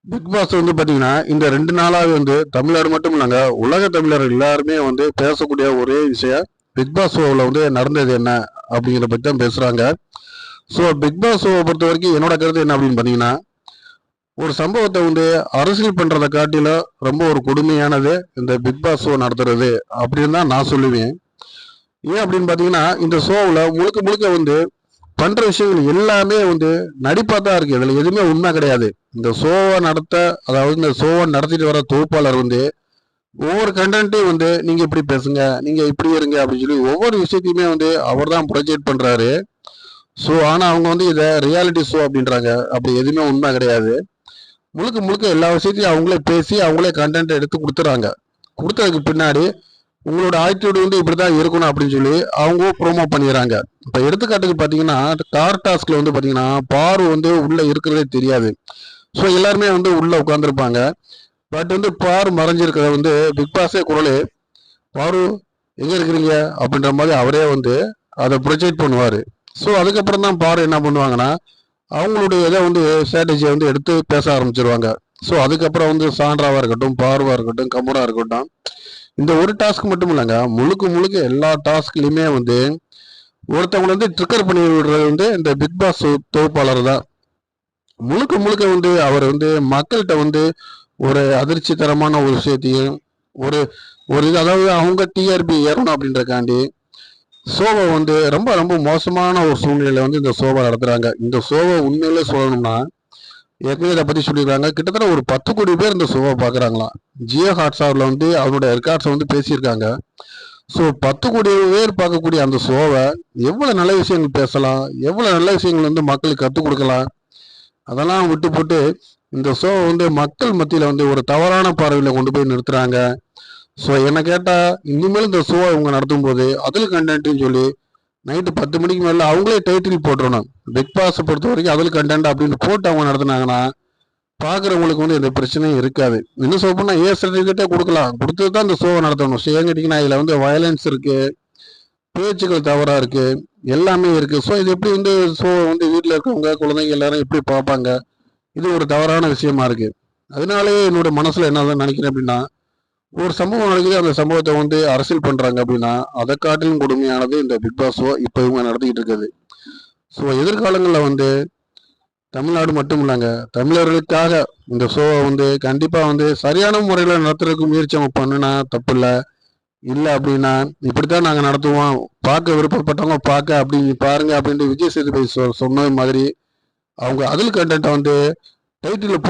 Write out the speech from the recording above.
Big pass வந்து பாத்தீங்கன்னா இந்த 2 நாளாவே வந்து தமிழ்நாடு மட்டும் இல்லைங்க, உலக தமிழர் எல்லாருமே வந்து பேசக்கூடிய ஒரே விஷயம் பிக் பாஸ் ஷோவில் வந்து நடந்தது என்ன அப்படிங்கிறத பத்தி தான் பேசுறாங்க. ஸோ பிக் பாஸ் ஷோவை பொறுத்த வரைக்கும் என்னோட கருத்து என்ன அப்படின்னு பாத்தீங்கன்னா, ஒரு சம்பவத்தை வந்து அரசியல் பண்றதை காட்டில ரொம்ப ஒரு கொடுமையானது இந்த பிக் பாஸ் ஷோ நடத்துறது அப்படின்னு தான் நான் சொல்லுவேன். ஏன் அப்படின்னு பாத்தீங்கன்னா, இந்த ஷோவில் முழுக்க முழுக்க வந்து பண்ற விஷயங்கள் எல்லாமே வந்து நடிப்பா தான் இருக்கு. இதுல எதுவுமே உண்மை கிடையாது. இந்த ஷோவை நடத்த, அதாவது இந்த ஷோவை நடத்திட்டு வர தொகுப்பாளர் வந்து ஒவ்வொரு கண்டென்ட்டையும் வந்து நீங்க இப்படி பேசுங்க, நீங்க இப்படி இருங்க அப்படின்னு சொல்லி ஒவ்வொரு விஷயத்தையுமே வந்து அவர் தான் ப்ரொஜெக்ட் பண்றாரு. ஸோ ஆனா அவங்க வந்து இதை ரியாலிட்டி ஷோ அப்படின்றாங்க. அப்படி எதுவுமே உண்மை கிடையாது. முழுக்க முழுக்க எல்லா விஷயத்தையும் அவங்களே பேசி அவங்களே கண்டென்ட் எடுத்து கொடுத்துறாங்க. கொடுத்ததுக்கு பின்னாடி உங்களோட ஆட்டிடியூட் வந்து இப்படிதான் இருக்கணும் அப்படின்னு சொல்லி அவங்க ப்ரோமோ பண்ணிடுறாங்க. இப்ப எடுத்துக்காட்டுக்கு பாத்தீங்கன்னா, கார் டாஸ்க்ல வந்து பாத்தீங்கன்னா பாரு வந்து உள்ள இருக்கிறதே தெரியாது. ஸோ எல்லாருமே வந்து உள்ள உட்காந்துருப்பாங்க. பட் வந்து பாரு மறைஞ்சிருக்கிறத வந்து பிக் பாஸே குரலே, பாரு எங்க இருக்கிறீங்க அப்படின்ற மாதிரி அவரே வந்து அதை ப்ரொஜெக்ட் பண்ணுவாரு. ஸோ அதுக்கப்புறம் தான் பாரு என்ன பண்ணுவாங்கன்னா, அவங்களுடைய இதை வந்து ஸ்ட்ராட்டஜியை வந்து எடுத்து பேச ஆரம்பிச்சிருவாங்க. ஸோ அதுக்கப்புறம் வந்து சாண்ட்ராவா இருக்கட்டும், பார்வா இருக்கட்டும், கமுரா இருக்கட்டும், இந்த ஒரு டாஸ்க் மட்டும் இல்லைங்க, முழுக்க முழுக்க எல்லா டாஸ்க்லயுமே வந்து ஒருத்தவங்களை வந்து ட்ரிக்கர் பண்ணி விடுறது வந்து இந்த பிக் பாஸ் தொகுப்பாளர் தான். முழுக்க முழுக்க வந்து அவர் வந்து மக்கள்கிட்ட வந்து ஒரு அதிர்ச்சி தரமான ஒரு விஷயத்தையும் ஒரு ஒரு இது, அதாவது அவங்க டிஆர்பி ஏறணும் அப்படின்றக்காண்டி ஷோவை வந்து ரொம்ப ரொம்ப மோசமான ஒரு சூழ்நிலையில வந்து இந்த ஷோவை நடத்துறாங்க. இந்த ஷோவை உண்மையிலே சொல்லணும்னா, ஏற்கனவே இதை பத்தி சொல்லியிருக்காங்க, கிட்டத்தட்ட ஒரு 10 கோடி பேர் இந்த ஷோவை பாக்குறாங்களாம். ஜியோ ஹாட்ஸ்டார்ல வந்து அவருடைய ரெக்கார்ட்ஸை வந்து பேசியிருக்காங்க. ஸோ 10 கோடி பேர் பார்க்கக்கூடிய அந்த ஷோவை எவ்வளவு நல்ல விஷயங்கள் பேசலாம், எவ்வளவு நல்ல விஷயங்கள் வந்து மக்களுக்கு கற்றுக் கொடுக்கலாம், அதெல்லாம் விட்டு போட்டு இந்த ஷோ வந்து மக்கள் மத்தியில வந்து ஒரு தவறான பார்வையில கொண்டு போய் நிறுத்துறாங்க. ஸோ என்ன கேட்டா, இனிமேல் இந்த ஷோ அவங்க நடத்தும் போது அதில் கண்டென்ட்னு சொல்லி நைட்டு 10 மணிக்கு மேல அவங்களே டைட்டில் போட்டுறணும். பிக் பாஸ் பொறுத்த வரைக்கும் அதில் கண்டென்ட் அப்படின்னு போட்டு அவங்க நடத்துனாங்கன்னா பாக்குறவங்களுக்கு வந்து எந்த பிரச்சனையும் இருக்காது. இன்னும் சொல்ல போனா ஏ சர்டிபிகேட்டே கொடுக்கலாம், கொடுத்துட்டு தான் இந்த ஷோவை நடத்தணும். ஸோ ஏன் கேட்டீங்கன்னா, இதுல வந்து வயலன்ஸ் இருக்கு, பேச்சுக்கள் தவறா இருக்கு, எல்லாமே இருக்கு. ஸோ இது எப்படி வந்து ஷோ வந்து வீட்டில் இருக்கவங்க குழந்தைங்க எல்லாரும் எப்படி பார்ப்பாங்க? இது ஒரு தவறான விஷயமா இருக்கு. அதனாலேயே என்னோட மனசுல என்ன நினைக்கிறேன் அப்படின்னா, ஒரு சம்பவம் நடக்குது, அந்த சம்பவத்தை வந்து அரசியல் பண்றாங்க அப்படின்னா அதை காட்டிலும் கொடுமையானது இந்த பிக் பாஸ் ஷோ இப்போ இவங்க நடத்திக்கிட்டு இருக்குது. ஸோ எதிர்காலங்களில் வந்து தமிழ்நாடு மட்டும் இல்லைங்க, தமிழர்களுக்காக இந்த ஷோவை வந்து கண்டிப்பா வந்து சரியான முறையில் நடத்துறதுக்கு முயற்சி அவங்க பண்ணுனா தப்பு இல்லை. இல்லை அப்படின்னா இப்படித்தான் நாங்கள் நடத்துவோம், பார்க்க விருப்பப்பட்டவங்க பார்க்க அப்படி பாருங்க அப்படின்ட்டு விஜய் சேதுபதி சொன்னது மாதிரி அவங்க அதில் கண்டென்ட்டை வந்து டைட்டில்